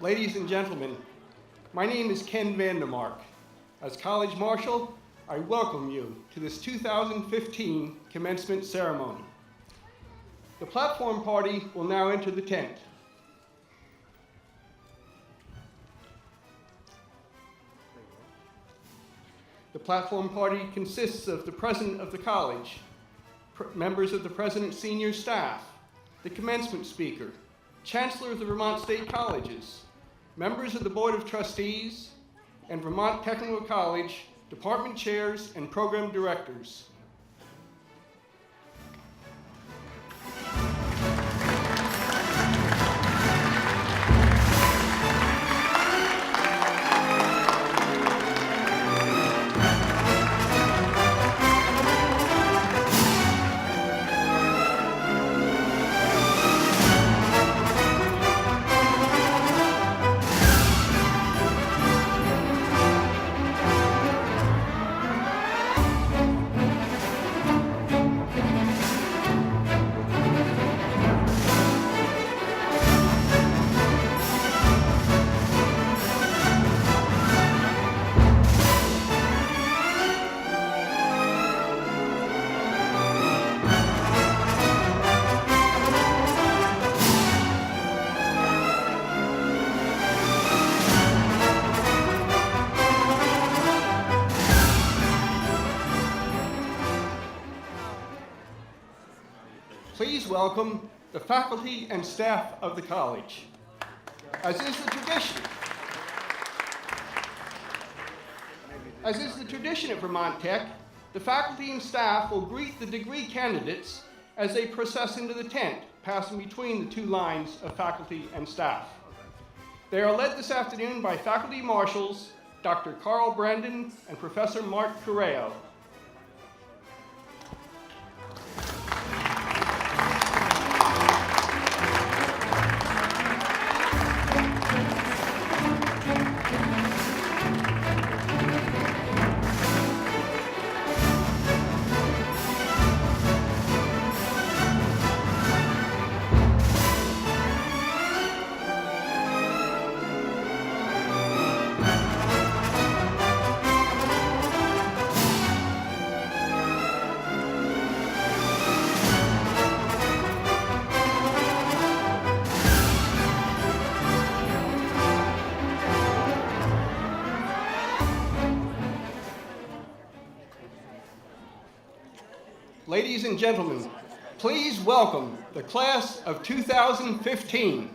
Ladies and gentlemen, my name is Ken Vandermark. As College Marshal, I welcome you to this 2015 commencement ceremony. The platform party will now enter the tent. The platform party consists of the president of the college, members of the president's senior staff, the commencement speaker, chancellor of the Vermont State Colleges, members of the Board of Trustees, and Vermont Technical College department chairs and program directors. Please welcome the faculty and staff of the college. As is the tradition at Vermont Tech, the faculty and staff will greet the degree candidates as they process into the tent, passing between the two lines of faculty and staff. They are led this afternoon by faculty marshals, Dr. Carl Brandon and Professor Mark Correo. Ladies and gentlemen, please welcome the class of 2015.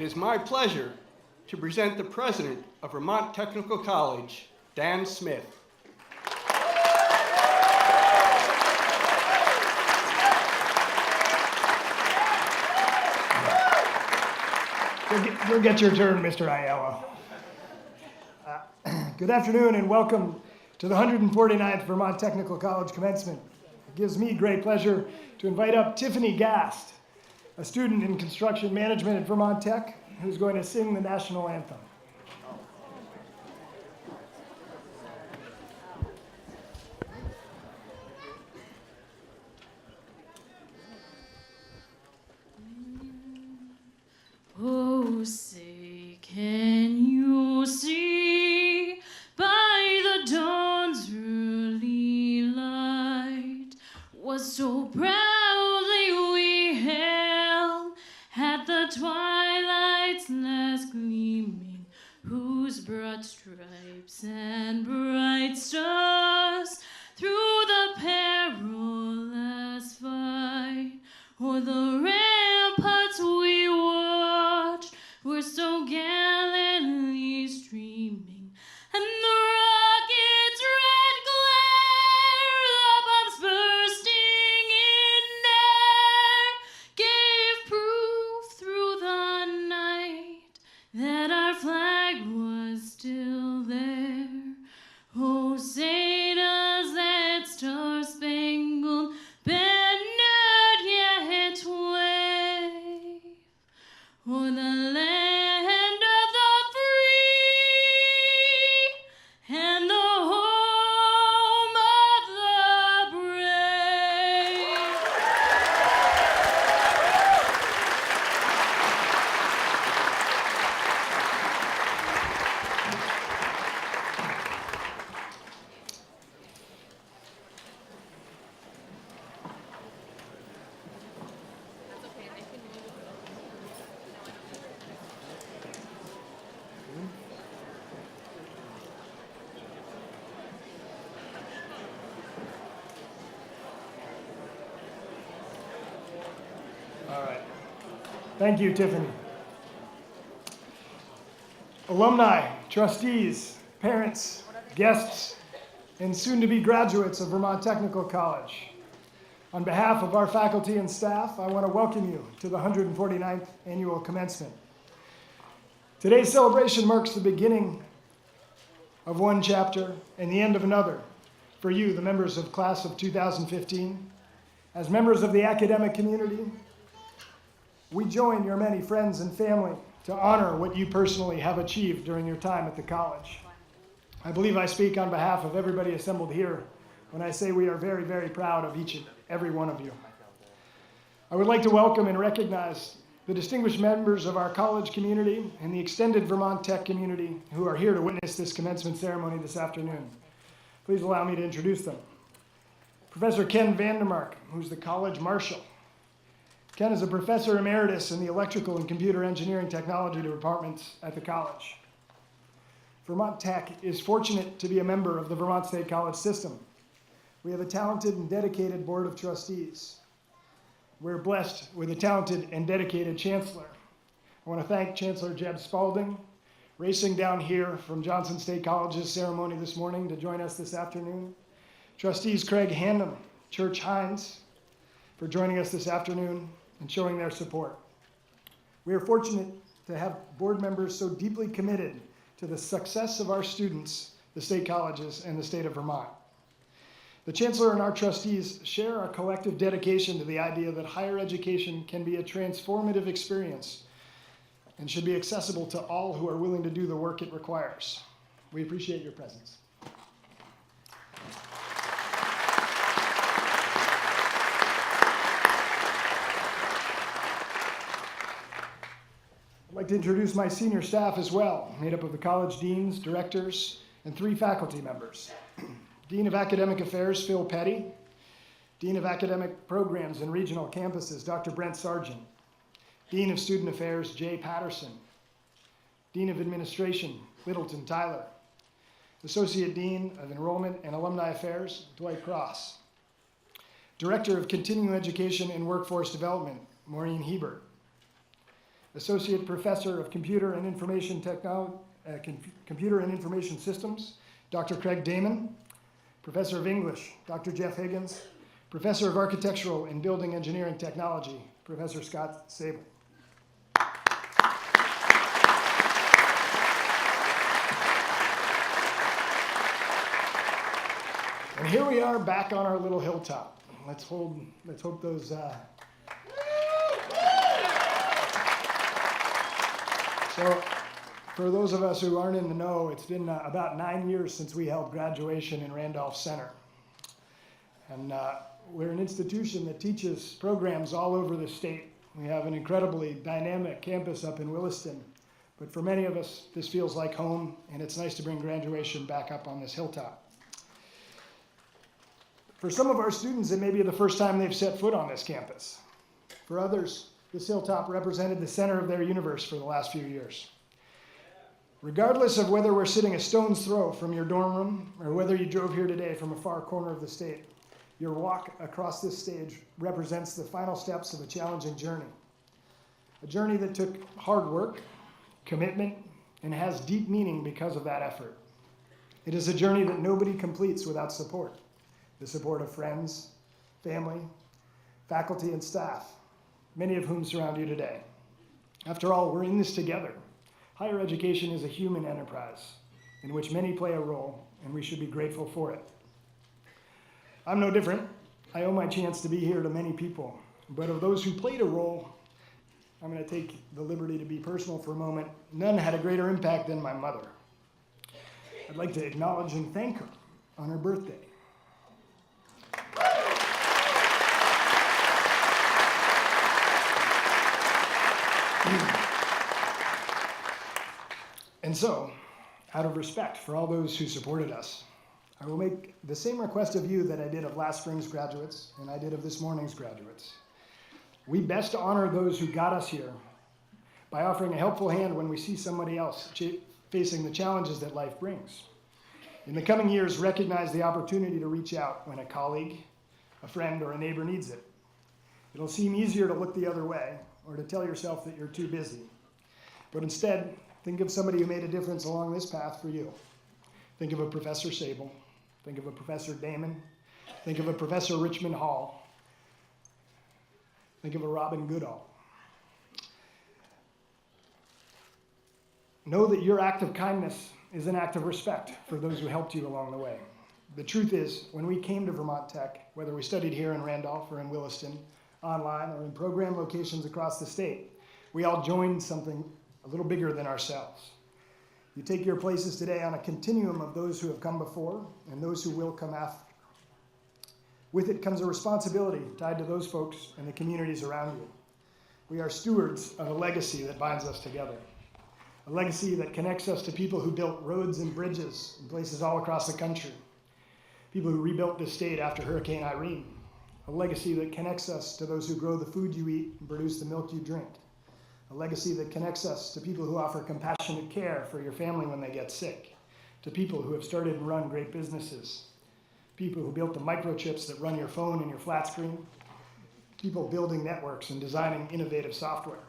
is my pleasure to present the president of Vermont Technical College, Dan Smith. You'll get your turn, Mr. Aiello. Good afternoon and welcome to the 149th Vermont Technical College commencement. It gives me great pleasure to invite up Tiffany Gast, a student in construction management at Vermont Tech, who's going to sing the national anthem. Oh, say, can you see by the dawn's early light what so proudly we hailed at the twilight's last gleaming, whose broad stripes and bright stars through the perilous fight o'er the ramparts we watched were so gallantly streaming, and the rocket's red glare, the bombs bursting in air, gave proof through the night that our flag was still there. Oh, say does that star-spangled banner yet wave o'er the land of the free and the home of the brave. All right. Thank you, Tiffany. Alumni, trustees, parents, guests, and soon-to-be graduates of Vermont Technical College. On behalf of our faculty and staff, I want to welcome you to the 149th annual commencement. Today's celebration marks the beginning of one chapter and the end of another for you, the members of class of 2015. As members of the academic community, we join your many friends and family to honor what you personally have achieved during your time at the college. I believe I speak on behalf of everybody assembled here when I say we are very, very proud of each and every one of you. I would like to welcome and recognize the distinguished members of our college community and the extended Vermont Tech community who are here to witness this commencement ceremony this afternoon. Please allow me to introduce them. Professor Ken Vandermark, who's the college marshal. Ken is a professor emeritus in the electrical and computer engineering technology departments at the college. Vermont Tech is fortunate to be a member of the Vermont State College system. We have a talented and dedicated board of trustees. We're blessed with a talented and dedicated chancellor. I want to thank Chancellor Jeb Spalding, racing down here from Johnson State College's ceremony this morning to join us this afternoon. Trustees Craig Handom, Church Hines, for joining us this afternoon and showing their support. We are fortunate to have board members so deeply committed to the success of our students, the state colleges, and the state of Vermont. The Chancellor and our trustees share our collective dedication to the idea that higher education can be a transformative experience and should be accessible to all who are willing to do the work it requires. We appreciate your presence. I'd like to introduce my senior staff as well, made up of the college deans, directors, and 3 faculty members. Dean of Academic Affairs, Phil Petty. Dean of Academic Programs and Regional Campuses, Dr. Brent Sargent. Dean of Student Affairs, Jay Patterson. Dean of Administration, Littleton Tyler. Associate Dean of Enrollment and Alumni Affairs, Dwight Cross. Director of Continuing Education and Workforce Development, Maureen Hebert. Associate Professor of Computer and Information Systems, Dr. Craig Damon. Professor of English, Dr. Jeff Higgins. Professor of Architectural and Building Engineering Technology, Professor Scott Sable. And here we are back on our little hilltop. Let's hope those. So, for those of us who aren't in the know, it's been about 9 years since we held graduation in Randolph Center. And we're an institution that teaches programs all over the state. We have an incredibly dynamic campus up in Williston. But for many of us, this feels like home, and it's nice to bring graduation back up on this hilltop. For some of our students, it may be the first time they've set foot on this campus. For others, this hilltop represented the center of their universe for the last few years. Regardless of whether we're sitting a stone's throw from your dorm room or whether you drove here today from a far corner of the state, your walk across this stage represents the final steps of a challenging journey. A journey that took hard work, commitment, and has deep meaning because of that effort. It is a journey that nobody completes without support. The support of friends, family, faculty, and staff, many of whom surround you today. After all, we're in this together. Higher education is a human enterprise in which many play a role, and we should be grateful for it. I'm no different. I owe my chance to be here to many people. But of those who played a role, I'm going to take the liberty to be personal for a moment. None had a greater impact than my mother. I'd like to acknowledge and thank her on her birthday. And so, out of respect for all those who supported us, I will make the same request of you that I did of last spring's graduates and I did of this morning's graduates. We best honor those who got us here by offering a helpful hand when we see somebody else facing the challenges that life brings. In the coming years, recognize the opportunity to reach out when a colleague, a friend, or a neighbor needs it. It'll seem easier to look the other way or to tell yourself that you're too busy. But instead, think of somebody who made a difference along this path for you. Think of a Professor Sable. Think of a Professor Damon. Think of a Professor Richmond Hall. Think of a Robin Goodall. Know that your act of kindness is an act of respect for those who helped you along the way. The truth is, when we came to Vermont Tech, whether we studied here in Randolph or in Williston, online or in program locations across the state, we all joined something a little bigger than ourselves. You take your places today on a continuum of those who have come before and those who will come after. With it comes a responsibility tied to those folks and the communities around you. We are stewards of a legacy that binds us together. A legacy that connects us to people who built roads and bridges in places all across the country. People who rebuilt this state after Hurricane Irene. A legacy that connects us to those who grow the food you eat and produce the milk you drink. A legacy that connects us to people who offer compassionate care for your family when they get sick. To people who have started and run great businesses. People who built the microchips that run your phone and your flat screen. People building networks and designing innovative software.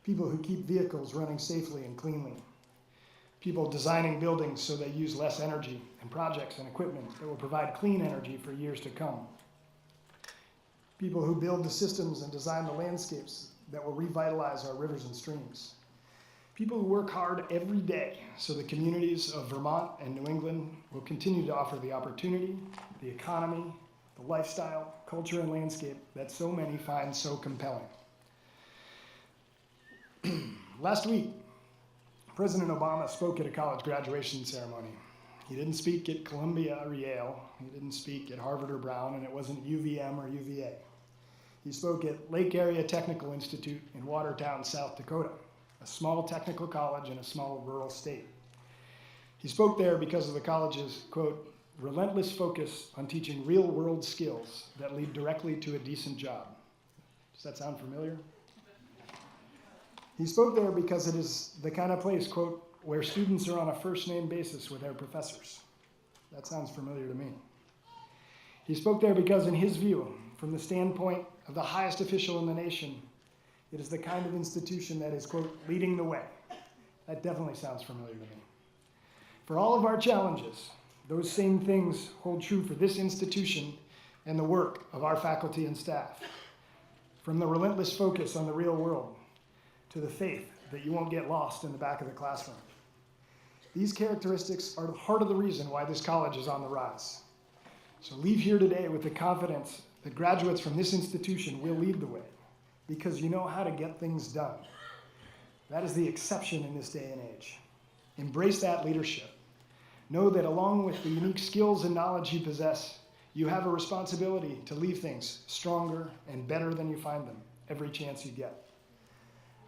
People who keep vehicles running safely and cleanly. People designing buildings so they use less energy, and projects and equipment that will provide clean energy for years to come. People who build the systems and design the landscapes that will revitalize our rivers and streams. People who work hard every day so the communities of Vermont and New England will continue to offer the opportunity, the economy, the lifestyle, culture, and landscape that so many find so compelling. Last week, President Obama spoke at a college graduation ceremony. He didn't speak at Columbia or Yale. He didn't speak at Harvard or Brown, and it wasn't UVM or UVA. He spoke at Lake Area Technical Institute in Watertown, South Dakota, a small technical college in a small rural state. He spoke there because of the college's, quote, relentless focus on teaching real-world skills that lead directly to a decent job. Does that sound familiar? He spoke there because it is the kind of place, quote, where students are on a first-name basis with their professors. That sounds familiar to me. He spoke there because, in his view, from the standpoint of the highest official in the nation, It is the kind of institution that is, quote, leading the way. That definitely sounds familiar to me. For all of our challenges, those same things hold true for this institution and the work of our faculty and staff. From the relentless focus on the real world to the faith that you won't get lost in the back of the classroom. These characteristics are the heart of the reason why this college is on the rise. So leave here today with the confidence that graduates from this institution will lead the way because you know how to get things done. That is the exception in this day and age. Embrace that leadership. Know that along with the unique skills and knowledge you possess, you have a responsibility to leave things stronger and better than you find them every chance you get.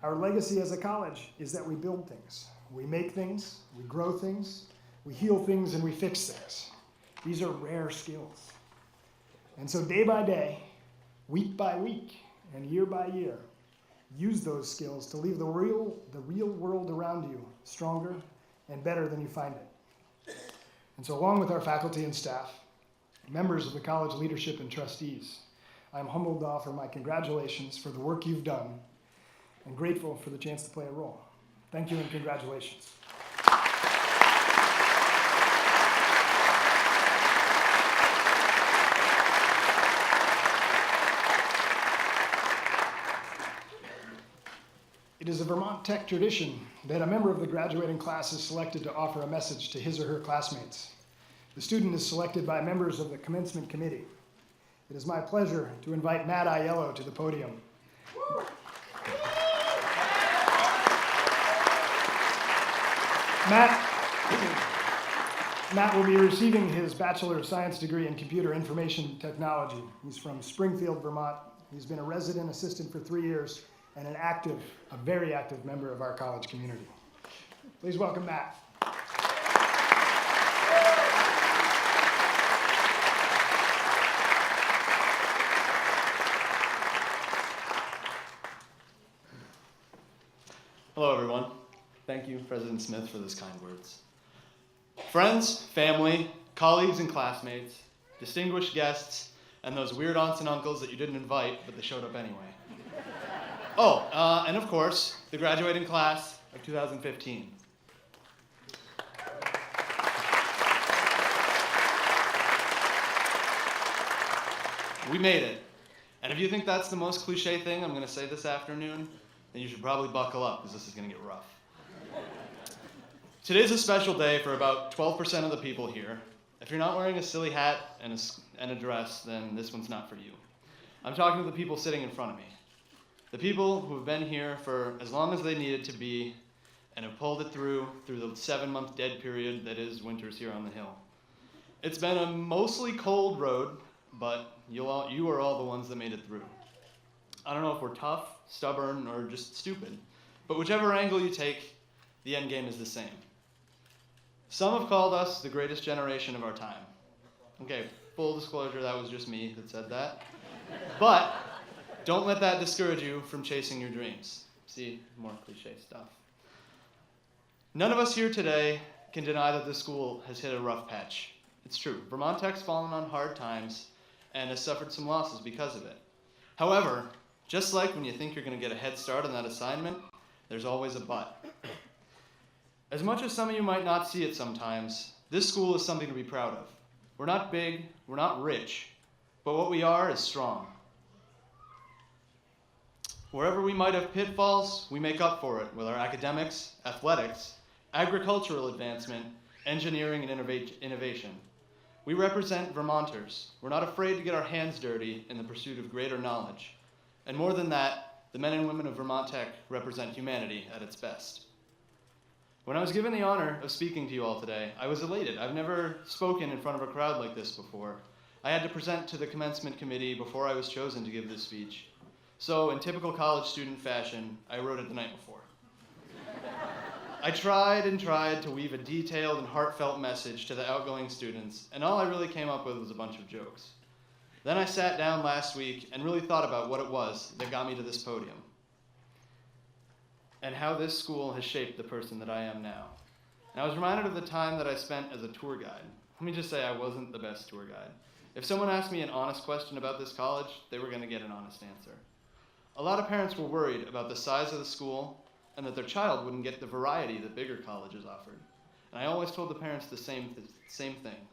Our legacy as a college is that we build things. We make things, we grow things, we heal things, and we fix things. These are rare skills. And so day by day, week by week, and year by year, use those skills to leave the real world around you stronger and better than you find it. And so along with our faculty and staff, members of the college leadership and trustees, I am humbled to offer my congratulations for the work you've done and grateful for the chance to play a role. Thank you and congratulations. It is a Vermont Tech tradition that a member of the graduating class is selected to offer a message to his or her classmates. The student is selected by members of the commencement committee. It is my pleasure to invite Matt Aiello to the podium. Matt will be receiving his Bachelor of Science degree in Computer Information Technology. He's from Springfield, Vermont. He's been a resident assistant for 3 years and a very active member of our college community. Please welcome Matt. Hello, everyone. Thank you, President Smith, for those kind words. Friends, family, colleagues and classmates, distinguished guests, and those weird aunts and uncles that you didn't invite, but they showed up anyway. Oh, and of course, the graduating class of 2015. We made it. And if you think that's the most cliche thing I'm going to say this afternoon, then you should probably buckle up, because this is going to get rough. Today's a special day for about 12% of the people here. If you're not wearing a silly hat and a dress, then this one's not for you. I'm talking to the people sitting in front of me. The people who have been here for as long as they needed to be and have pulled it through the 7-month dead period that is winters here on the Hill. It's been a mostly cold road, but you are all the ones that made it through. I don't know if we're tough, stubborn, or just stupid, but whichever angle you take, the end game is the same. Some have called us the greatest generation of our time. Okay, full disclosure, that was just me that said that. But don't let that discourage you from chasing your dreams. See, more cliche stuff. None of us here today can deny that this school has hit a rough patch. It's true. Vermont Tech's fallen on hard times and has suffered some losses because of it. However, just like when you think you're going to get a head start on that assignment, there's always a but. As much as some of you might not see it sometimes, this school is something to be proud of. We're not big, we're not rich, but what we are is strong. Wherever we might have pitfalls, we make up for it with our academics, athletics, agricultural advancement, engineering, and innovation. We represent Vermonters. We're not afraid to get our hands dirty in the pursuit of greater knowledge. And more than that, the men and women of Vermont Tech represent humanity at its best. When I was given the honor of speaking to you all today, I was elated. I've never spoken in front of a crowd like this before. I had to present to the commencement committee before I was chosen to give this speech. So, in typical college student fashion, I wrote it the night before. I tried and tried to weave a detailed and heartfelt message to the outgoing students, and all I really came up with was a bunch of jokes. Then I sat down last week and really thought about what it was that got me to this podium, and how this school has shaped the person that I am now. And I was reminded of the time that I spent as a tour guide. Let me just say I wasn't the best tour guide. If someone asked me an honest question about this college, they were going to get an honest answer. A lot of parents were worried about the size of the school and that their child wouldn't get the variety that bigger colleges offered. And I always told the parents the same thing.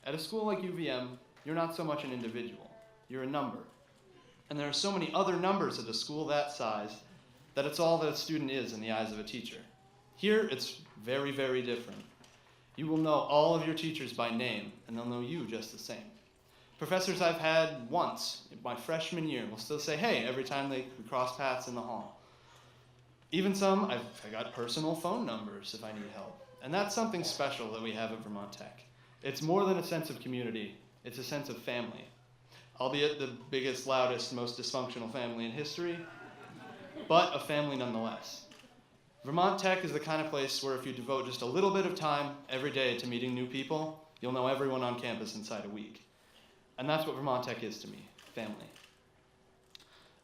At a school like UVM, you're not so much an individual, you're a number. And there are so many other numbers at a school that size that it's all that a student is in the eyes of a teacher. Here, it's very, very different. You will know all of your teachers by name, and they'll know you just the same. Professors I've had once, in my freshman year, will still say, hey, every time we cross paths in the hall. Even some, I got personal phone numbers if I need help. And that's something special that we have at Vermont Tech. It's more than a sense of community, it's a sense of family. Albeit the biggest, loudest, most dysfunctional family in history, but a family nonetheless. Vermont Tech is the kind of place where if you devote just a little bit of time every day to meeting new people, you'll know everyone on campus inside a week. And that's what Vermont Tech is to me, family.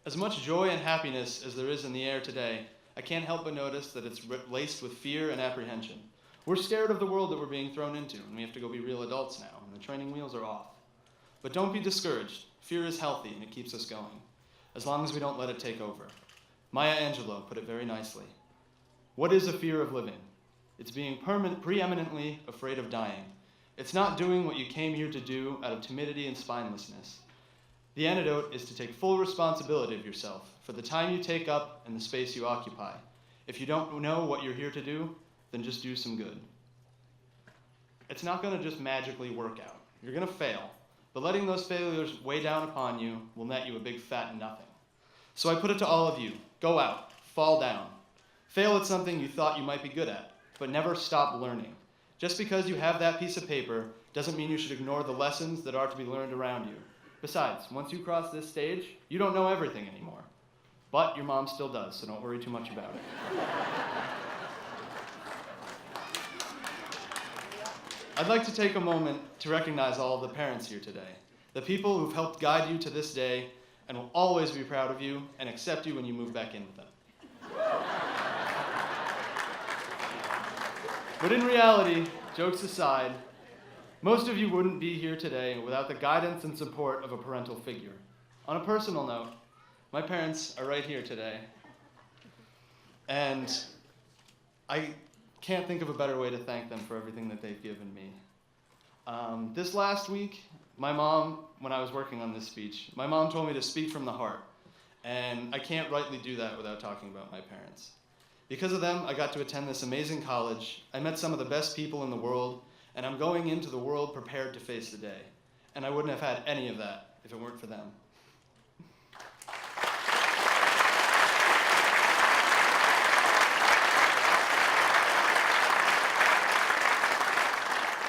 As much joy and happiness as there is in the air today, I can't help but notice that it's laced with fear and apprehension. We're scared of the world that we're being thrown into, and we have to go be real adults now, and the training wheels are off. But don't be discouraged. Fear is healthy, and it keeps us going, as long as we don't let it take over. Maya Angelou put it very nicely. What is a fear of living? It's being preeminently afraid of dying. It's not doing what you came here to do out of timidity and spinelessness. The antidote is to take full responsibility of yourself for the time you take up and the space you occupy. If you don't know what you're here to do, then just do some good. It's not going to just magically work out. You're going to fail, but letting those failures weigh down upon you will net you a big fat nothing. So I put it to all of you, go out, fall down. Fail at something you thought you might be good at, but never stop learning. Just because you have that piece of paper doesn't mean you should ignore the lessons that are to be learned around you. Besides, once you cross this stage, you don't know everything anymore. But your mom still does, so don't worry too much about it. I'd like to take a moment to recognize all of the parents here today, the people who've helped guide you to this day and will always be proud of you and accept you when you move back in with them. But in reality, jokes aside, most of you wouldn't be here today without the guidance and support of a parental figure. On a personal note, my parents are right here today, and I can't think of a better way to thank them for everything that they've given me. This last week, my mom, when I was working on this speech, my mom told me to speak from the heart, and I can't rightly do that without talking about my parents. Because of them, I got to attend this amazing college. I met some of the best people in the world, and I'm going into the world prepared to face the day. And I wouldn't have had any of that if it weren't for them.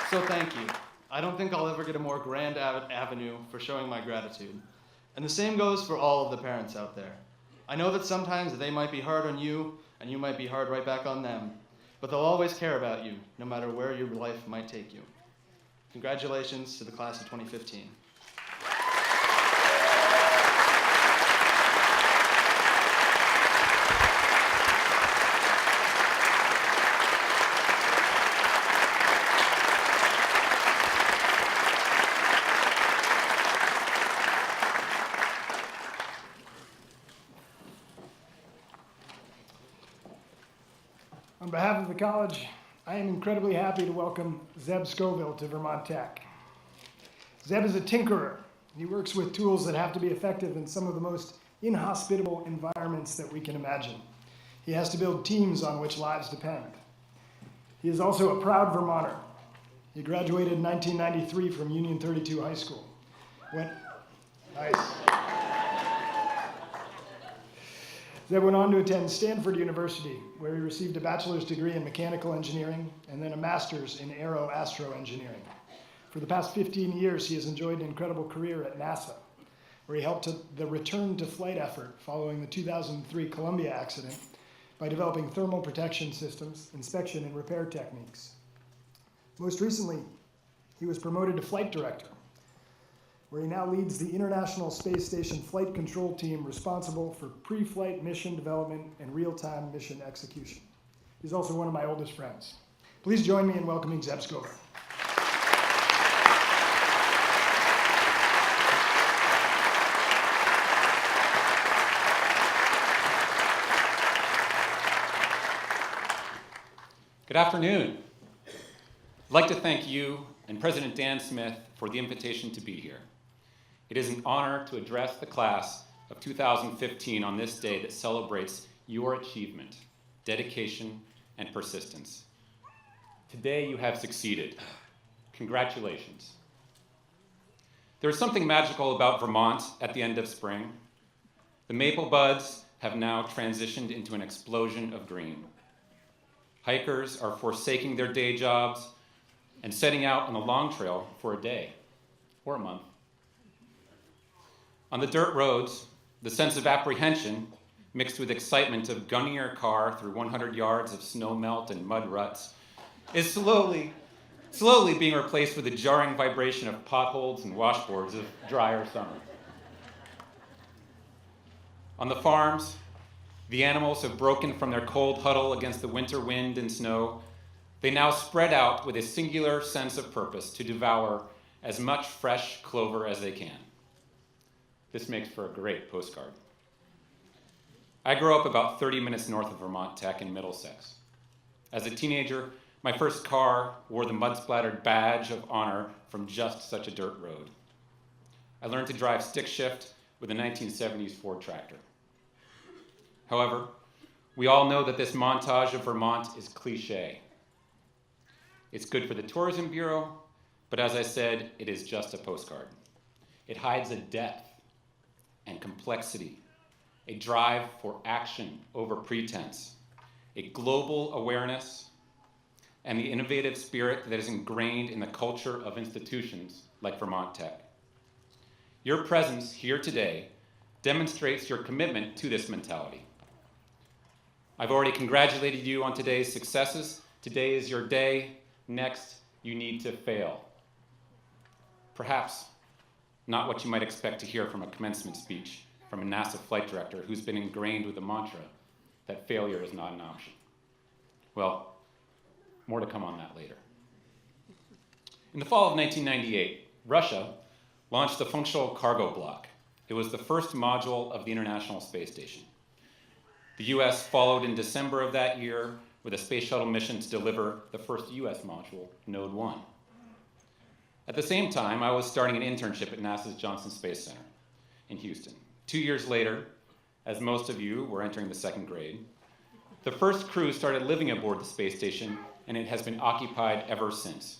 So thank you. I don't think I'll ever get a more grand avenue for showing my gratitude. And the same goes for all of the parents out there. I know that sometimes they might be hard on you, and you might be hard right back on them, but they'll always care about you, no matter where your life might take you. Congratulations to the class of 2015. On behalf of the college, I am incredibly happy to welcome Zeb Scoville to Vermont Tech. Zeb is a tinkerer. He works with tools that have to be effective in some of the most inhospitable environments that we can imagine. He has to build teams on which lives depend. He is also a proud Vermonter. He graduated in 1993 from Union 32 High School. Zeb went on to attend Stanford University, where he received a bachelor's degree in mechanical engineering and then a master's in aero-astro engineering. For the past 15 years, he has enjoyed an incredible career at NASA, where he helped the return to flight effort following the 2003 Columbia accident by developing thermal protection systems, inspection, and repair techniques. Most recently, he was promoted to flight director, where he now leads the International Space Station Flight Control Team responsible for pre-flight mission development and real-time mission execution. He's also one of my oldest friends. Please join me in welcoming Zeb Scoville. afternoon. I'd like to thank you and President Dan Smith for the invitation to be here. It is an honor to address the class of 2015 on this day that celebrates your achievement, dedication, and persistence. Today you have succeeded. Congratulations. There is something magical about Vermont at the end of spring. The maple buds have now transitioned into an explosion of green. Hikers are forsaking their day jobs and setting out on the long trail for a day or a month. On the dirt roads, the sense of apprehension mixed with excitement of gunning your car through 100 yards of snow melt and mud ruts is slowly being replaced with the jarring vibration of potholes and washboards of drier summer. On the farms, the animals have broken from their cold huddle against the winter wind and snow. They now spread out with a singular sense of purpose to devour as much fresh clover as they can. This makes for a great postcard. I grew up about 30 minutes north of Vermont Tech in Middlesex. As a teenager, my first car wore the mud-splattered badge of honor from just such a dirt road. I learned to drive stick shift with a 1970s Ford tractor. However, we all know that this montage of Vermont is cliche. It's good for the Tourism Bureau, but as I said, it is just a postcard. It hides a depth and complexity, a drive for action over pretense, a global awareness, and the innovative spirit that is ingrained in the culture of institutions like Vermont Tech. Your presence here today demonstrates your commitment to this mentality. I've already congratulated you on today's successes. Today is your day. Next, you need to fail. Perhaps not what you might expect to hear from a commencement speech from a NASA flight director who's been ingrained with the mantra that failure is not an option. Well, more to come on that later. In the fall of 1998, Russia launched the Functional Cargo Block. It was the first module of the International Space Station. The US followed in December of that year with a space shuttle mission to deliver the first US module, Node 1. At the same time, I was starting an internship at NASA's Johnson Space Center in Houston. 2 years later, as most of you were entering the second grade, the first crew started living aboard the space station, and it has been occupied ever since.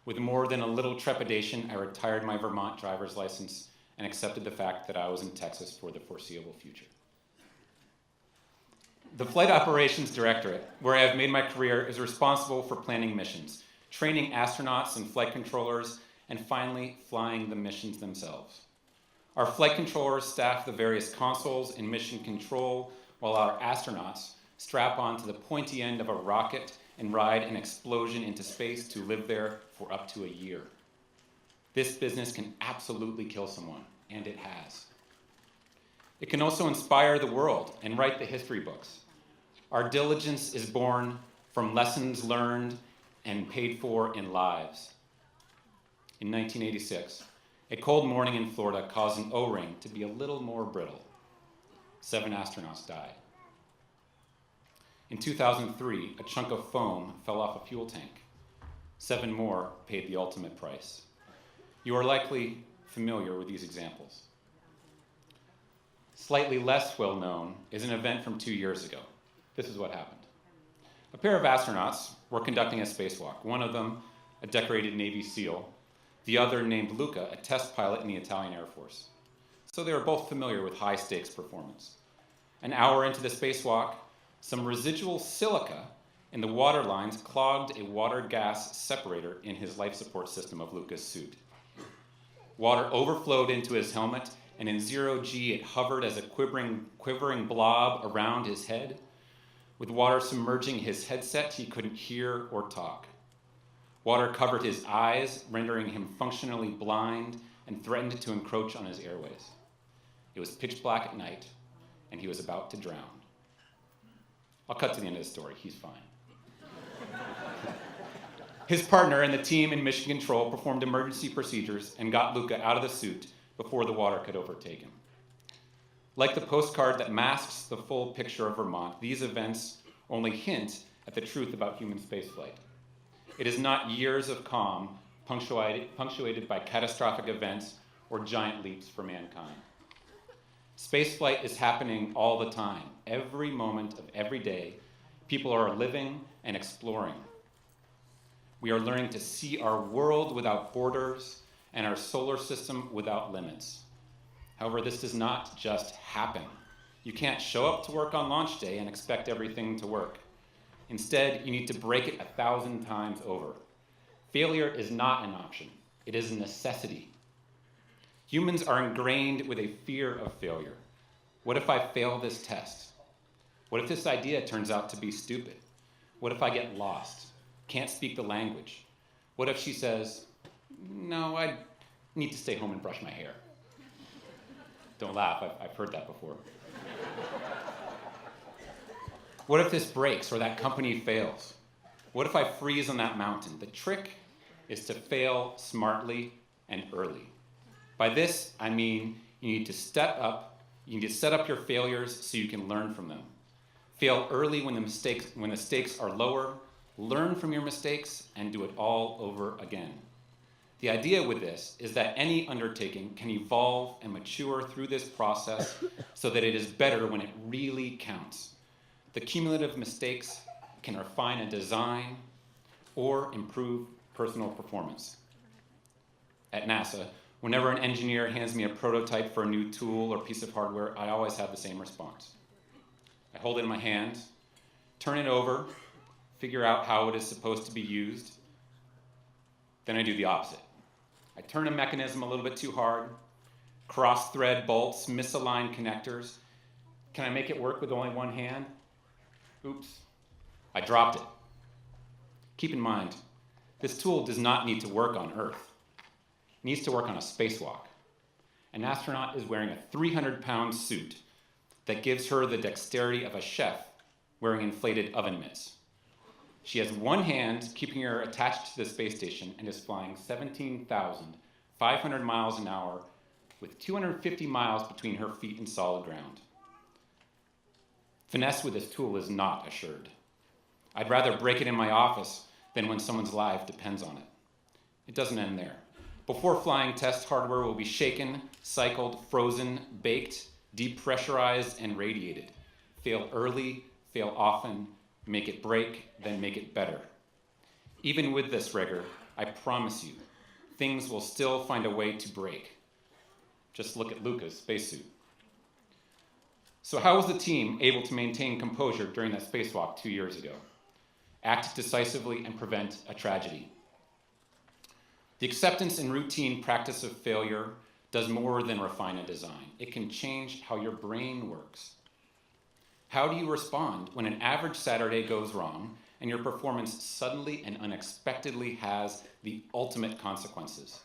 With more than a little trepidation, I retired my Vermont driver's license and accepted the fact that I was in Texas for the foreseeable future. The Flight Operations Directorate, where I have made my career, is responsible for planning missions, training astronauts and flight controllers, and finally, flying the missions themselves. Our flight controllers staff the various consoles in mission control, while our astronauts strap onto the pointy end of a rocket and ride an explosion into space to live there for up to a year. This business can absolutely kill someone, and it has. It can also inspire the world and write the history books. Our diligence is born from lessons learned and paid for in lives. In 1986, a cold morning in Florida caused an O-ring to be a little more brittle. 7 astronauts died. In 2003, a chunk of foam fell off a fuel tank. 7 more paid the ultimate price. You are likely familiar with these examples. Slightly less well known is an event from 2 years ago. This is what happened. A pair of astronauts were conducting a spacewalk. One of them, a decorated Navy SEAL, the other named Luca, a test pilot in the Italian Air Force. So they were both familiar with high-stakes performance. An hour into the spacewalk, some residual silica in the water lines clogged a water gas separator in his life support system of Luca's suit. Water overflowed into his helmet, and in 0G it hovered as a quivering blob around his head. With water submerging his headset, he couldn't hear or talk. Water covered his eyes, rendering him functionally blind, and threatened to encroach on his airways. It was pitch black at night, and he was about to drown. I'll cut to the end of the story. He's fine. His partner and the team in Mission Control performed emergency procedures and got Luca out of the suit before the water could overtake him. Like the postcard that masks the full picture of Vermont, these events only hint at the truth about human spaceflight. It is not years of calm punctuated by catastrophic events or giant leaps for mankind. Spaceflight is happening all the time. Every moment of every day, people are living and exploring. We are learning to see our world without borders and our solar system without limits. However, this does not just happen. You can't show up to work on launch day and expect everything to work. Instead, you need to break it 1,000 times over. Failure is not an option. It is a necessity. Humans are ingrained with a fear of failure. What if I fail this test? What if this idea turns out to be stupid? What if I get lost? Can't speak the language? What if she says, no, I need to stay home and brush my hair? Don't laugh, I've heard that before. What if this breaks or that company fails? What if I freeze on that mountain? The trick is to fail smartly and early. By this, I mean you need to step up, you need to set up your failures so you can learn from them. Fail early when the stakes are lower, learn from your mistakes, and do it all over again. The idea with this is that any undertaking can evolve and mature through this process so that it is better when it really counts. The cumulative mistakes can refine a design or improve personal performance. At NASA, whenever an engineer hands me a prototype for a new tool or piece of hardware, I always have the same response. I hold it in my hand, turn it over, figure out how it is supposed to be used, then I do the opposite. I turn a mechanism a little bit too hard, cross-thread bolts, misalign connectors. Can I make it work with only one hand? Oops, I dropped it. Keep in mind, this tool does not need to work on Earth. It needs to work on a spacewalk. An astronaut is wearing a 300-pound suit that gives her the dexterity of a chef wearing inflated oven mitts. She has one hand keeping her attached to the space station and is flying 17,500 miles an hour with 250 miles between her feet and solid ground. Finesse with this tool is not assured. I'd rather break it in my office than when someone's life depends on it. It doesn't end there. Before flying, test hardware will be shaken, cycled, frozen, baked, depressurized, and radiated. Fail early, fail often, make it break, then make it better. Even with this rigor, I promise you, things will still find a way to break. Just look at Luca's spacesuit. So how was the team able to maintain composure during that spacewalk 2 years ago? Act decisively and prevent a tragedy. The acceptance and routine practice of failure does more than refine a design. It can change how your brain works. How do you respond when an average Saturday goes wrong and your performance suddenly and unexpectedly has the ultimate consequences?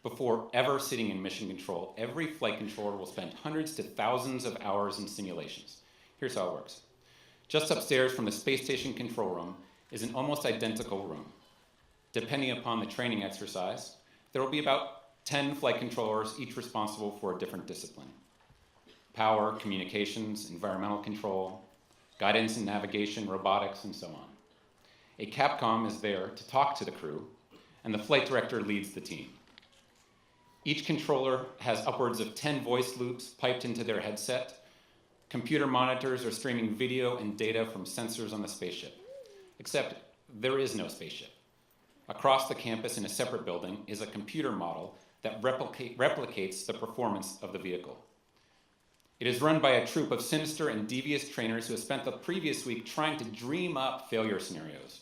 Before ever sitting in mission control, every flight controller will spend hundreds to thousands of hours in simulations. Here's how it works. Just upstairs from the space station control room is an almost identical room. Depending upon the training exercise, there will be about 10 flight controllers, each responsible for a different discipline. Power, communications, environmental control, guidance and navigation, robotics, and so on. A Capcom is there to talk to the crew, and the flight director leads the team. Each controller has upwards of 10 voice loops piped into their headset. Computer monitors are streaming video and data from sensors on the spaceship. Except there is no spaceship. Across the campus in a separate building is a computer model that replicates the performance of the vehicle. It is run by a troupe of sinister and devious trainers who have spent the previous week trying to dream up failure scenarios.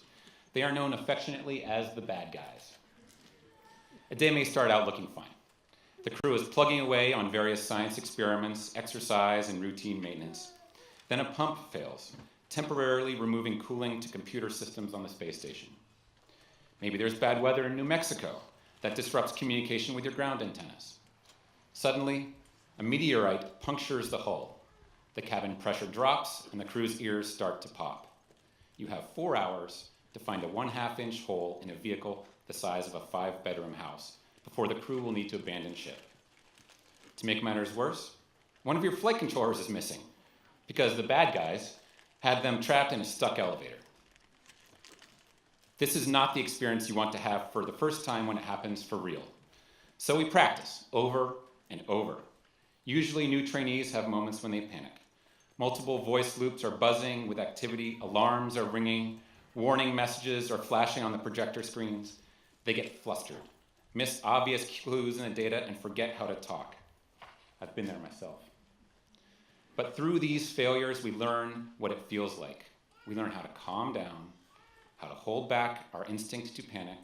They are known affectionately as the bad guys. A day may start out looking fine. The crew is plugging away on various science experiments, exercise, and routine maintenance. Then a pump fails, temporarily removing cooling to computer systems on the space station. Maybe there's bad weather in New Mexico that disrupts communication with your ground antennas. Suddenly, a meteorite punctures the hull. The cabin pressure drops, and the crew's ears start to pop. You have 4 hours to find a 1/2-inch hole in a vehicle the size of a 5-bedroom house before the crew will need to abandon ship. To make matters worse, one of your flight controllers is missing because the bad guys had them trapped in a stuck elevator. This is not the experience you want to have for the first time when it happens for real. So we practice over and over. Usually new trainees have moments when they panic. Multiple voice loops are buzzing with activity, alarms are ringing, warning messages are flashing on the projector screens. They get flustered, miss obvious clues in the data, and forget how to talk. I've been there myself. But through these failures, we learn what it feels like. We learn how to calm down, how to hold back our instinct to panic.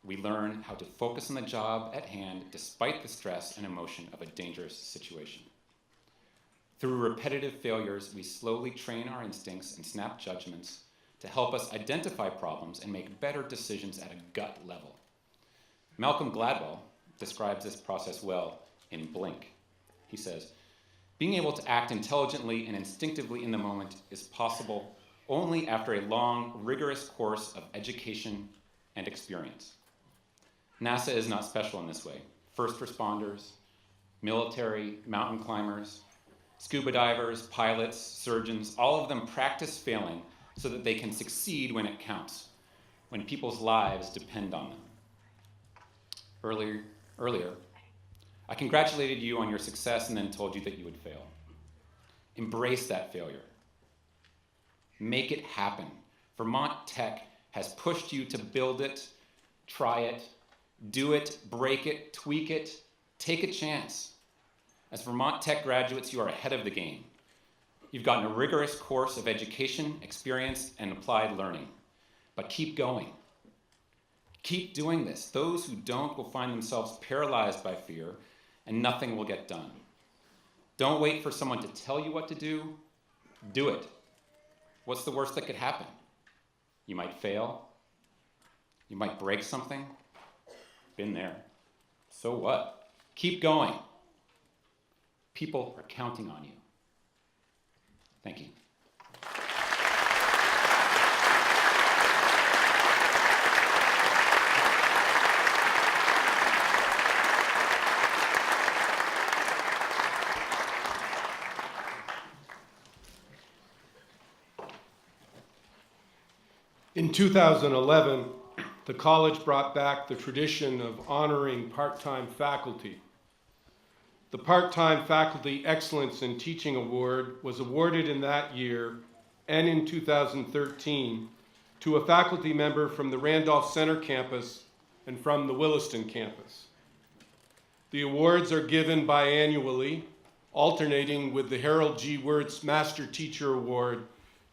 We learn how to focus on the job at hand despite the stress and emotion of a dangerous situation. Through repetitive failures, we slowly train our instincts and snap judgments to help us identify problems and make better decisions at a gut level. Malcolm Gladwell describes this process well in Blink. He says, "Being able to act intelligently and instinctively in the moment is possible only after a long, rigorous course of education and experience." NASA is not special in this way. First responders, military, mountain climbers, scuba divers, pilots, surgeons, all of them practice failing so that they can succeed when it counts, when people's lives depend on them. Earlier, I congratulated you on your success and then told you that you would fail. Embrace that failure. Make it happen. Vermont Tech has pushed you to build it, try it, do it, break it, tweak it, take a chance. As Vermont Tech graduates, you are ahead of the game. You've gotten a rigorous course of education, experience, and applied learning. But keep going. Keep doing this. Those who don't will find themselves paralyzed by fear, and nothing will get done. Don't wait for someone to tell you what to do. Do it. What's the worst that could happen? You might fail. You might break something. Been there. So what? Keep going. People are counting on you. Thank you. In 2011, the college brought back the tradition of honoring part-time faculty. The Part-Time Faculty Excellence in Teaching Award was awarded in that year and in 2013 to a faculty member from the Randolph Center campus and from the Williston campus. The awards are given biannually, alternating with the Harold G. Wirtz Master Teacher Award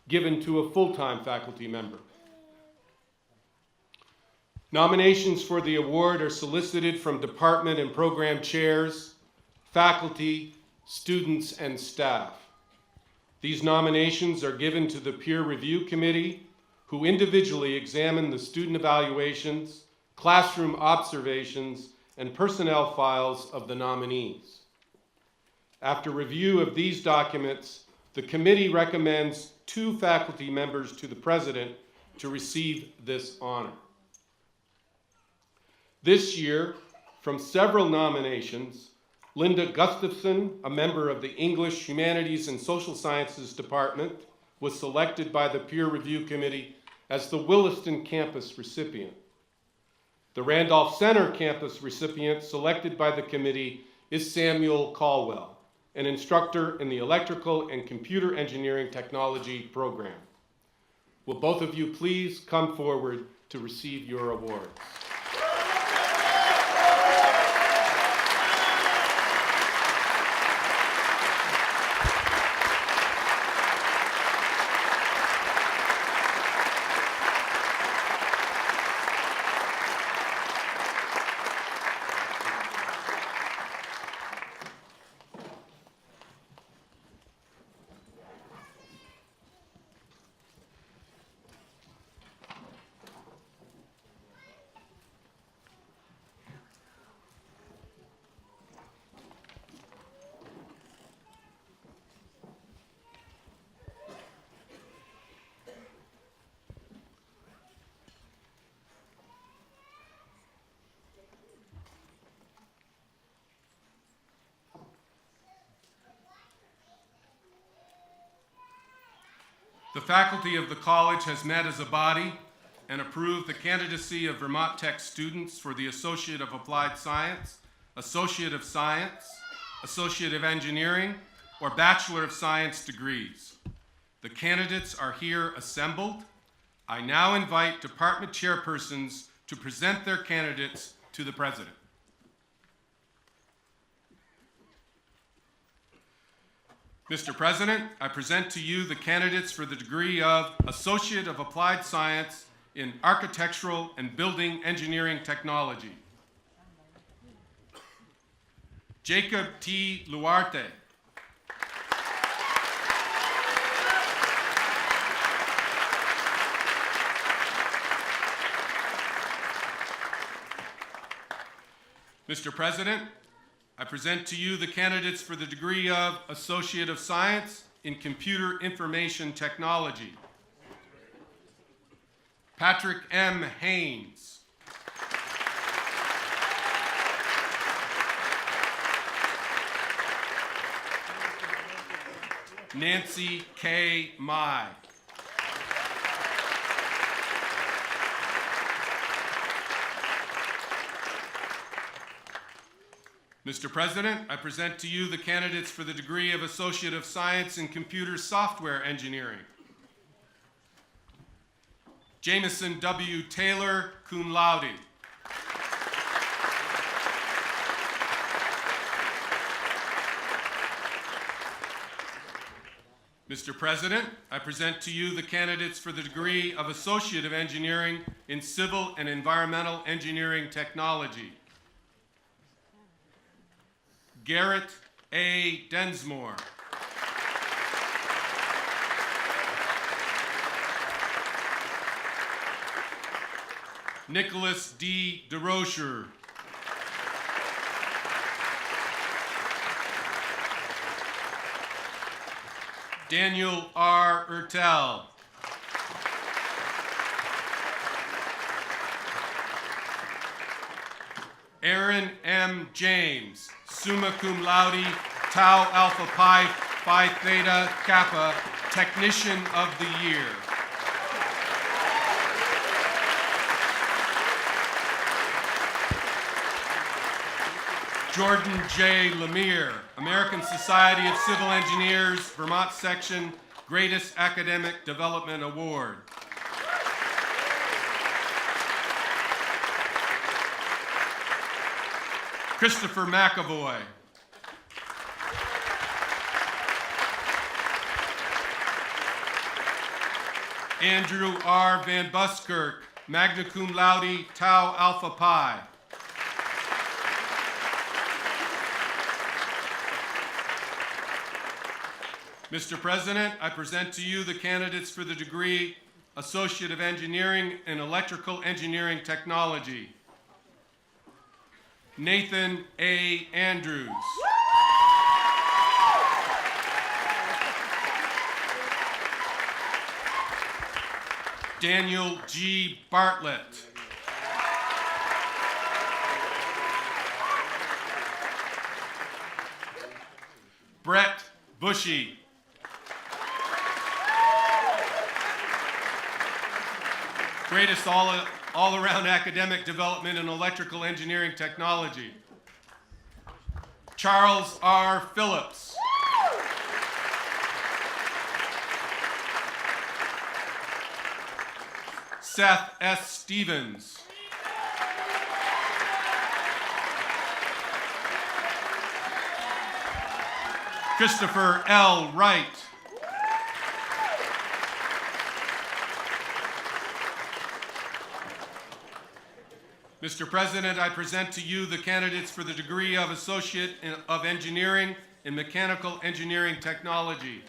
given to a full-time faculty member. Nominations for the award are solicited from department and program chairs, faculty, students, and staff. These nominations are given to the peer review committee, who individually examine the student evaluations, classroom observations, and personnel files of the nominees. After review of these documents, the committee recommends 2 faculty members to the president to receive this honor. This year, from several nominations, Linda Gustafson, a member of the English, Humanities, and Social Sciences Department, was selected by the peer review committee as the Williston campus recipient. The Randolph Center campus recipient selected by the committee is Samuel Caldwell, an instructor in the Electrical and Computer Engineering Technology program. Will both of you please come forward to receive your awards? The faculty of the college has met as a body and approve the candidacy of Vermont Tech students for the Associate of Applied Science, Associate of Science, Associate of Engineering, or Bachelor of Science degrees. The candidates are here assembled. I now invite department chairpersons to present their candidates to the President. Mr. President, I present to you the candidates for the degree of Associate of Applied Science in Architectural and Building Engineering Technology. Jacob T. Luarte. Mr. President, I present to you the candidates for the degree of Associate of Science in Computer Information Technology. Patrick M. Haynes. Nancy K. Mai. Mr. President, I present to you the candidates for the degree of Associate of Science in Computer Software Engineering. Jameson W. Taylor, cum laude. Mr. President, I present to you the candidates for the degree of Associate of Engineering in Civil and Environmental Engineering Technology. Garrett A. Densmore. Nicholas D. DeRocher. Daniel R. Ertel. Aaron M. James, summa cum laude, tau alpha pi, phi theta kappa, Technician of the Year. Jordan J. Lemire, American Society of Civil Engineers, Vermont Section, Greatest Academic Development Award. Christopher McAvoy. Andrew R. Van Buskirk, magna cum laude, tau alpha pi. Mr. President, I present to you the candidates for the degree Associate of Engineering in Electrical Engineering Technology. Nathan A. Andrews. Daniel G. Bartlett. Brett Bushy. Greatest all-around academic development in electrical engineering technology. Charles R. Phillips. Seth S. Stevens. Christopher L. Wright. Mr. President, I present to you the candidates for the degree of Associate of Engineering in Mechanical Engineering Technology.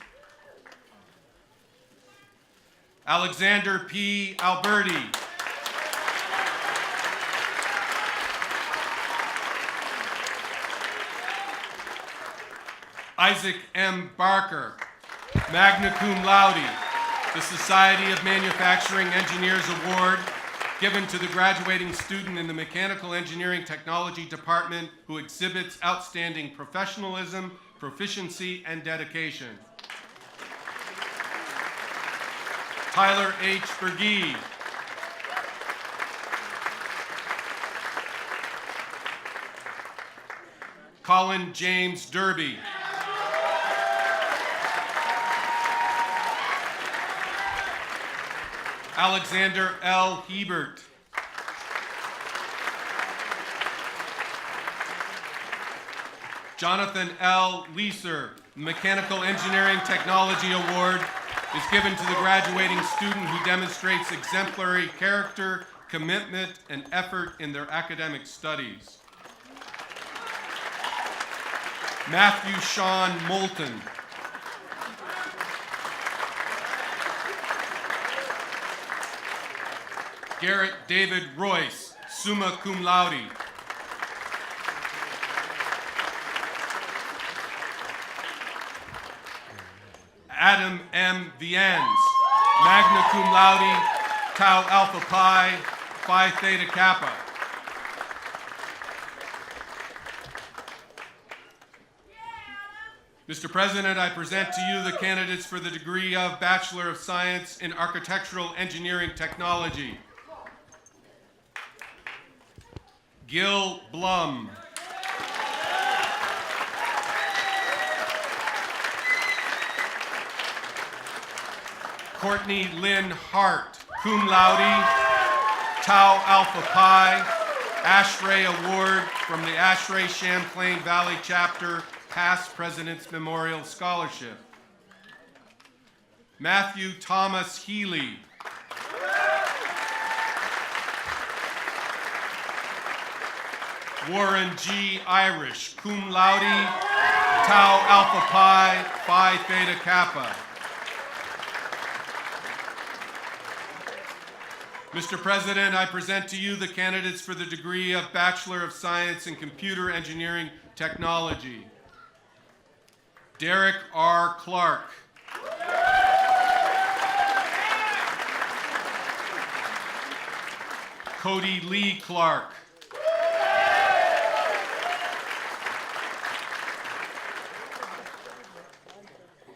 Alexander P. Alberti. Isaac M. Barker, magna cum laude, the Society of Manufacturing Engineers Award, given to the graduating student in the Mechanical Engineering Technology Department who exhibits outstanding professionalism, proficiency, and dedication. Tyler H. Bergee. Colin James Derby. Alexander L. Hebert. Jonathan L. Leeser. The Mechanical Engineering Technology Award is given to the graduating student who demonstrates exemplary character, commitment, and effort in their academic studies. Matthew Sean Moulton. Garrett David Royce, summa cum laude. Adam M. Viens, magna cum laude, tau alpha pi, phi theta kappa. Mr. President, I present to you the candidates for the degree of Bachelor of Science in Architectural Engineering Technology. Gil Blum. Courtney Lynn Hart, cum laude, tau alpha pi, ASHRAE Award from the ASHRAE Champlain Valley Chapter, Past President's Memorial Scholarship. Matthew Thomas Healy. Warren G. Irish, cum laude, tau alpha pi, phi theta kappa. Mr. President, I present to you the candidates for the degree of Bachelor of Science in Computer Engineering Technology. Derek R. Clark. Cody Lee Clark.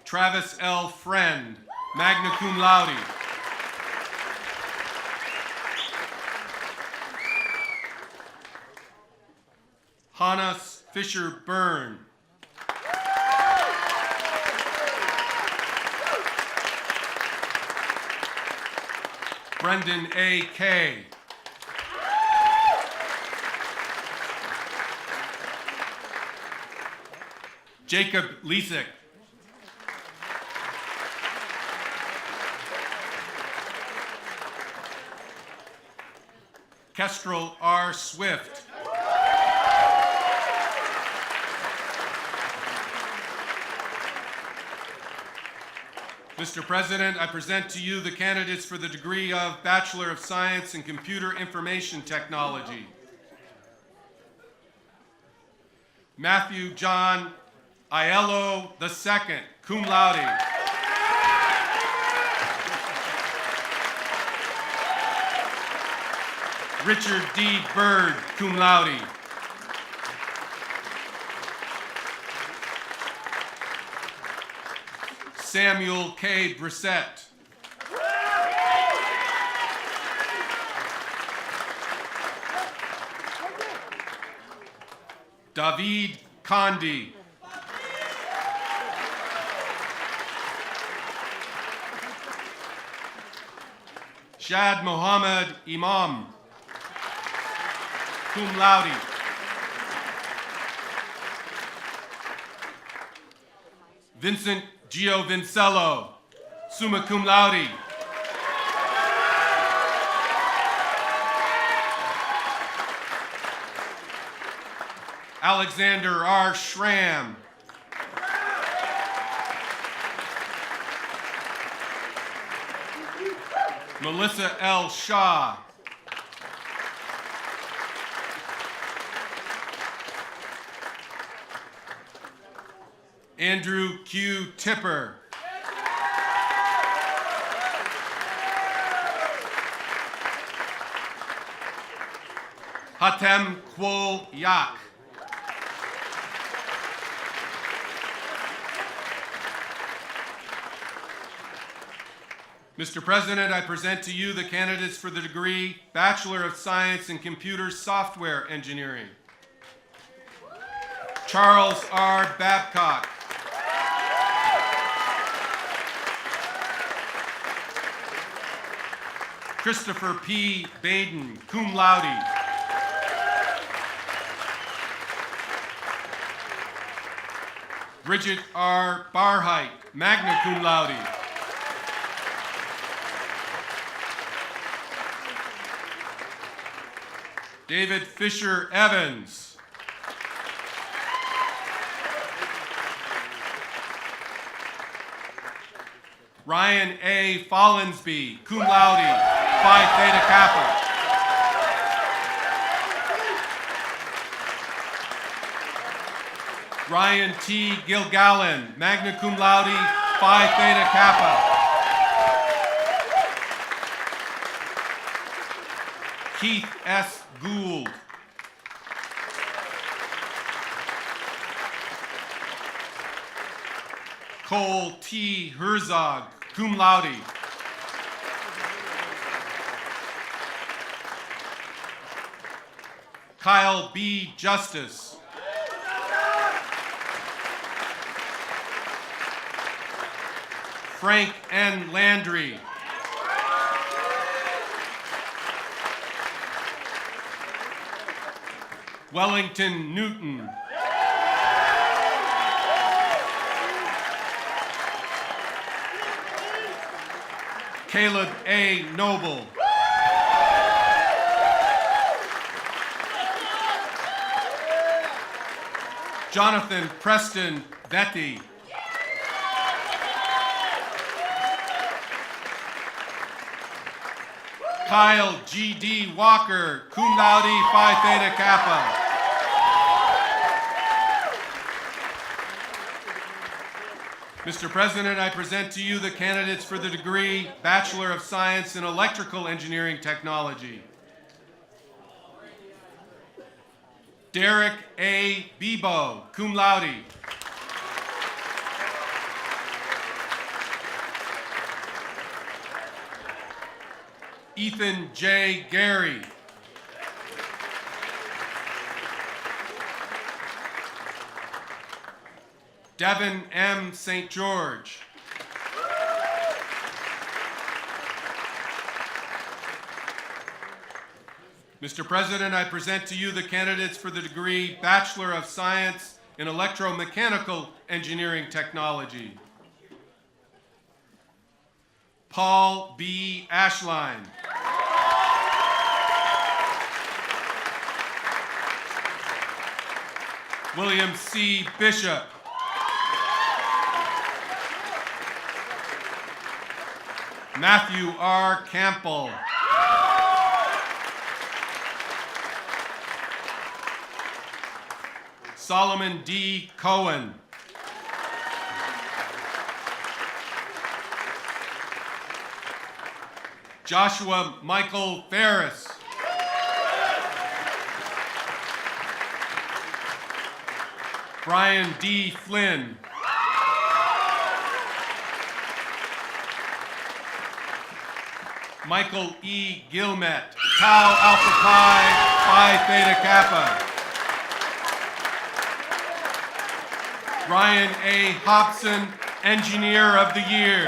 Travis L. Friend, magna cum laude. Hannes Fisher Byrne. Brendan A. Kay. Jacob Lisek. Kestrel R. Swift. Mr. President, I present to you the candidates for the degree of Bachelor of Science in Computer Information Technology. Matthew John Aiello II, cum laude. Richard D. Bird, cum laude. Samuel K. Brissett. David Condi. Shad Mohammed Imam, cum laude. Vincent Giovincello, summa cum laude. Alexander R. Schramm. Melissa L. Shaw. Andrew Q. Tipper. Hatem Kwol Yak. Mr. President, I present to you the candidates for the degree Bachelor of Science in Computer Software Engineering. Charles R. Babcock. Christopher P. Baden, cum laude. Bridget R. Barheit, magna cum laude. David Fisher Evans. Ryan A. Follensby, cum laude, Phi Theta Kappa. Ryan T. Gilgallen, magna cum laude, Phi Theta Kappa. Keith S. Gould. Cole T. Herzog, cum laude. Kyle B. Justice. Frank N. Landry. Wellington Newton. Caleb A. Noble. Jonathan Preston Vetty. Kyle G.D. Walker, cum laude, Phi Theta Kappa. Mr. President, I present to you the candidates for the degree Bachelor of Science in Electrical Engineering Technology. Derek A. Bebo, cum laude. Ethan J. Gary. Devin M. St. George. Mr. President, I present to you the candidates for the degree Bachelor of Science in Electromechanical Engineering Technology. Paul B. Ashline. William C. Bishop. Matthew R. Campbell. Solomon D. Cohen. Joshua Michael Ferris. Brian D. Flynn. Michael E. Gilmet, Tau Alpha Pi, Phi Theta Kappa. Ryan A. Hobson, Engineer of the Year.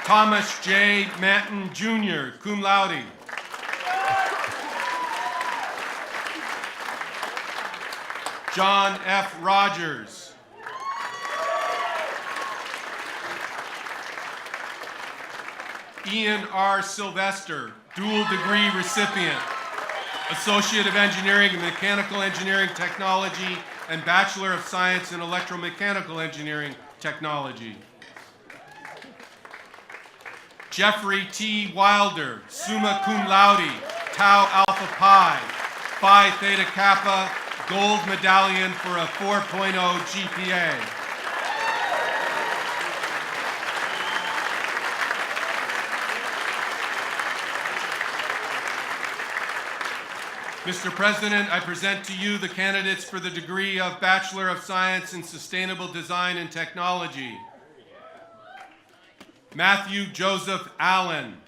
Thomas J. Manton, Jr., cum laude. John F. Rogers. Ian R. Sylvester, dual degree recipient, Associate of Engineering in Mechanical Engineering Technology and Bachelor of Science in Electromechanical Engineering Technology. Jeffrey T. Wilder, summa cum laude, Tau Alpha Pi, Phi Theta Kappa, gold medallion for a 4.0 GPA. Mr. President, I present to you the candidates for the degree of Bachelor of Science in Sustainable Design and Technology. Matthew Joseph Allen.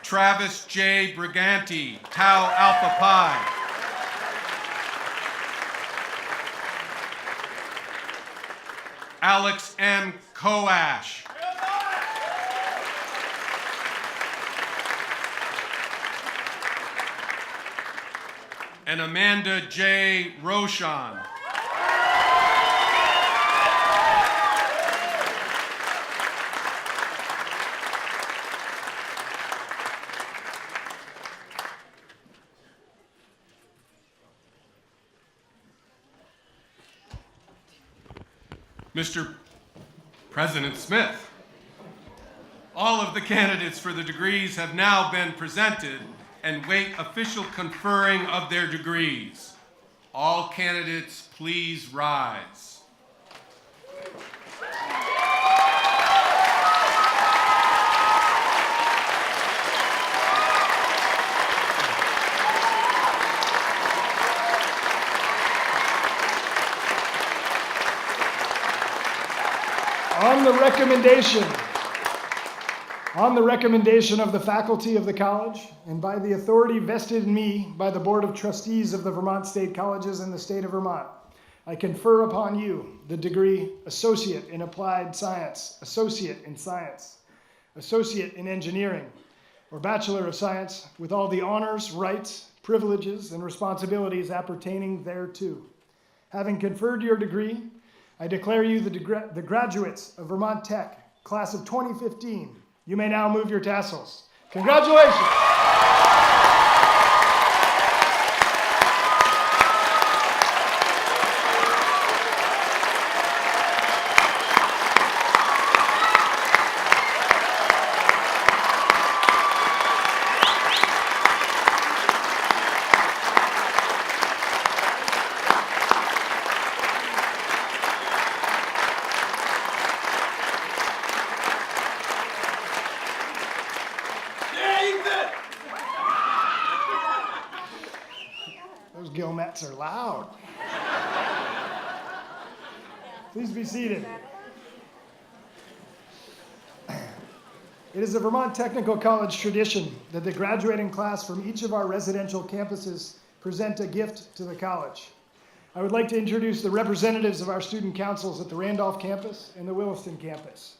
Travis J. Briganti, Tau Alpha Pi. Alex M. Koash. And Amanda J. Roshan. Mr. President Smith, all of the candidates for the degrees have now been presented and wait official conferring of their degrees. All candidates, please rise. On the recommendation of the faculty of the college and by the authority vested in me by the Board of Trustees of the Vermont State Colleges in the state of Vermont, I confer upon you the degree Associate in Applied Science, Associate in Science, Associate in Engineering, or Bachelor of Science with all the honors, rights, privileges, and responsibilities appertaining thereto. Having conferred your degree, I declare you the graduates of Vermont Tech, class of 2015. You may now move your tassels. Congratulations. Those Gilmets are loud. Please be seated. It is a Vermont Technical College tradition that the graduating class from each of our residential campuses present a gift to the college. I would like to introduce the representatives of our student councils at the Randolph campus and the Williston campus.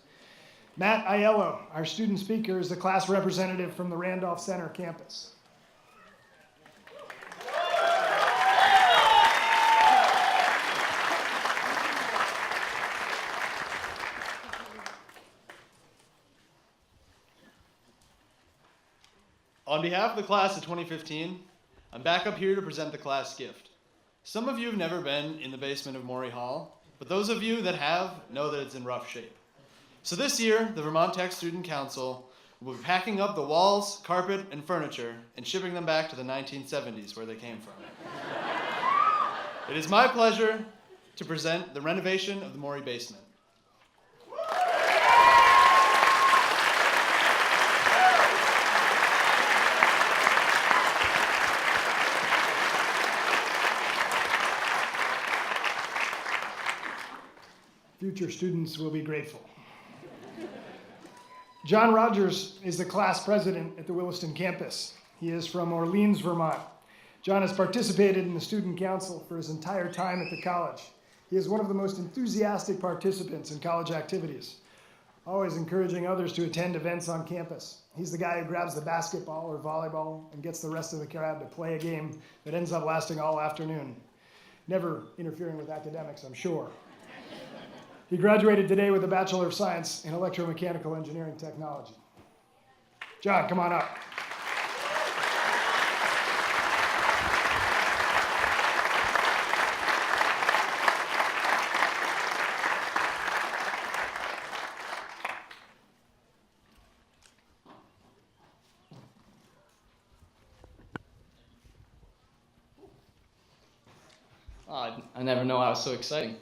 Matt Aiello, our student speaker, is the class representative from the Randolph Center campus. On behalf of the class of 2015, I'm back up here to present the class gift. Some of you have never been in the basement of Maury Hall, but those of you that have know that it's in rough shape. So this year, the Vermont Tech Student Council will be packing up the walls, carpet, and furniture and shipping them back to the 1970s where they came from. It is my pleasure to present the renovation of the Maury basement. Future students will be grateful. John Rogers is the class president at the Williston campus. He is from Orleans, Vermont. John has participated in the student council for his entire time at the college. He is one of the most enthusiastic participants in college activities, always encouraging others to attend events on campus. He's the guy who grabs the basketball or volleyball and gets the rest of the crowd to play a game that ends up lasting all afternoon. Never interfering with academics, I'm sure. He graduated today with a Bachelor of Science in Electromechanical Engineering Technology. John, come on up. I never know how it's so exciting.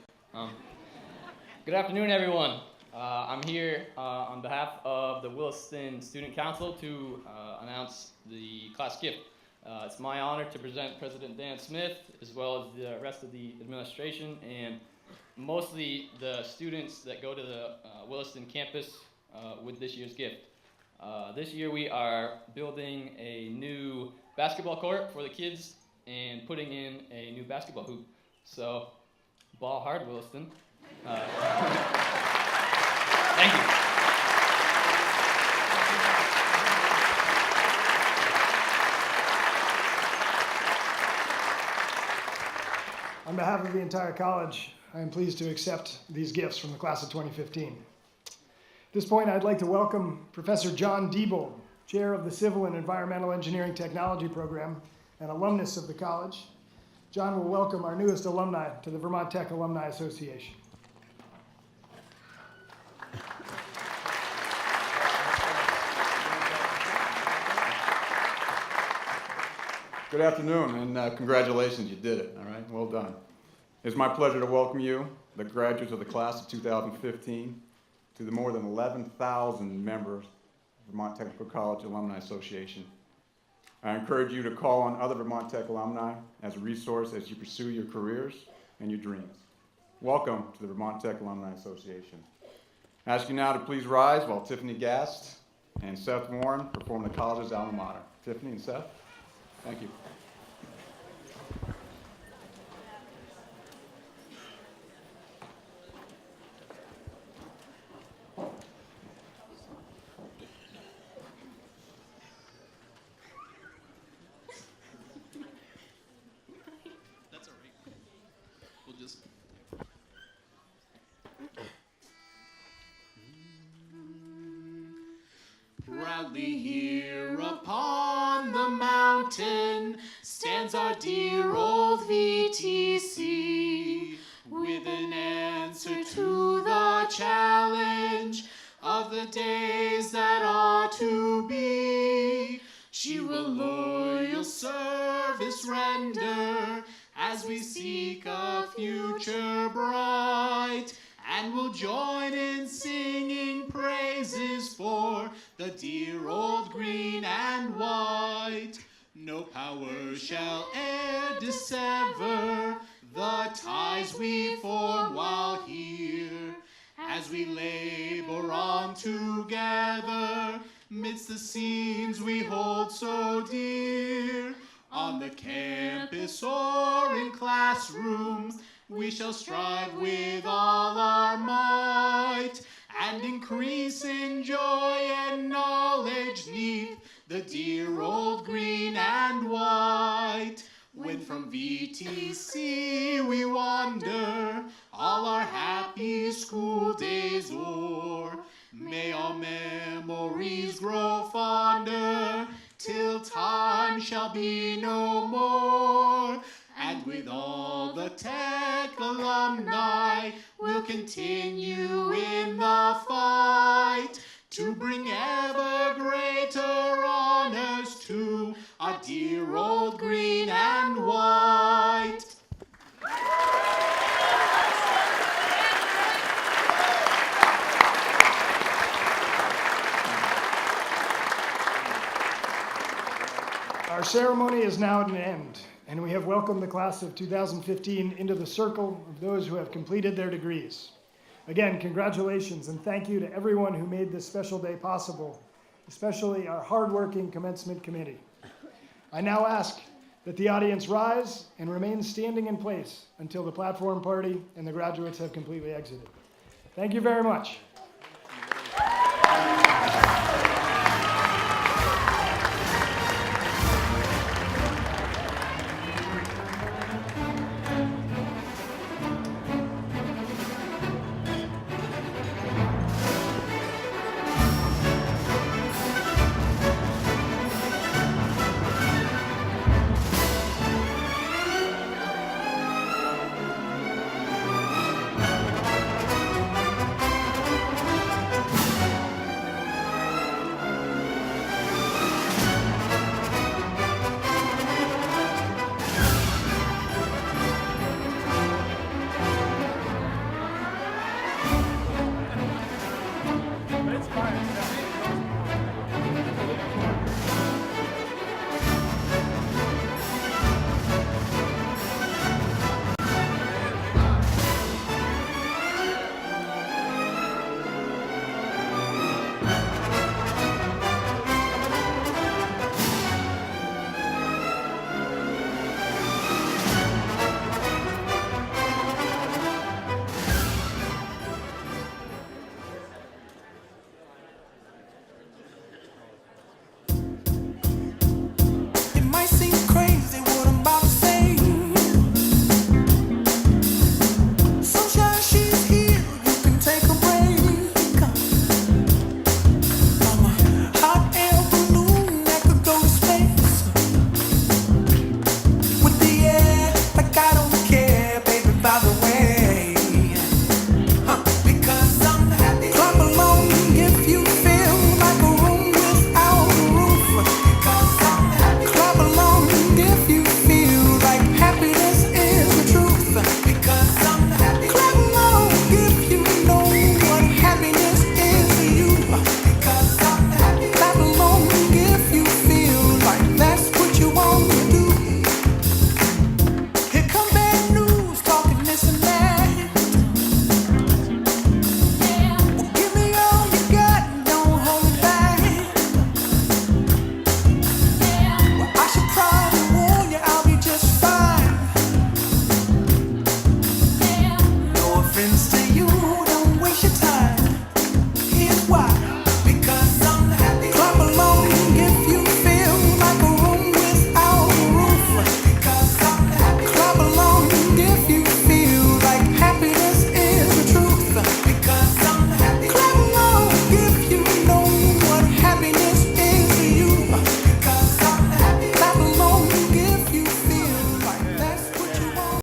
Good afternoon, everyone. I'm here on behalf of the Williston Student Council to announce the class gift. It's my honor to present President Dan Smith, as well as the rest of the administration, and mostly the students that go to the Williston campus with this year's gift. This year we are building a new basketball court for the kids and putting in a new basketball hoop. So, ball hard, Williston. Thank you. On behalf of the entire college, I am pleased to accept these gifts from the class of 2015. At this point, I'd like to welcome Professor John Diebold, Chair of the Civil and Environmental Engineering Technology Program and alumnus of the college. John will welcome our newest alumni to the Vermont Tech Alumni Association. Good afternoon, and congratulations, you did it, all right? Well done. It's my pleasure to welcome you, the graduates of the class of 2015, to the more than 11,000 members of Vermont Technical College Alumni Association. I encourage you to call on other Vermont Tech alumni as a resource as you pursue your careers and your dreams. Welcome to the Vermont Tech Alumni Association. I ask you now to please rise while Tiffany Gast and Seth Warren perform the college's alma mater. Tiffany and Seth, thank you. Proudly here upon the mountain stands our dear old VTC with an answer to the challenge of the days that are to be. She will loyal service render as we seek a future bright, and will join in singing praises for the dear old green and white. No power shall e'er dissever the ties we form while here, as we labor on together midst the scenes we hold so dear. On the campus or in classrooms, we shall strive with all our might, and increase in joy and knowledge neath the dear old green and white. When from VTC we wander, all our happy school days o'er, may our memories grow fonder, till time shall be no more. And with all the Tech alumni, we'll continue in the fight to bring ever greater honors to our dear old green and white. Our ceremony is now at an end, and we have welcomed the class of 2015 into the circle of those who have completed their degrees. Again, congratulations and thank you to everyone who made this special day possible, especially our hardworking commencement committee. I now ask that the audience rise and remain standing in place until the platform party and the graduates have completely exited. Thank you very much.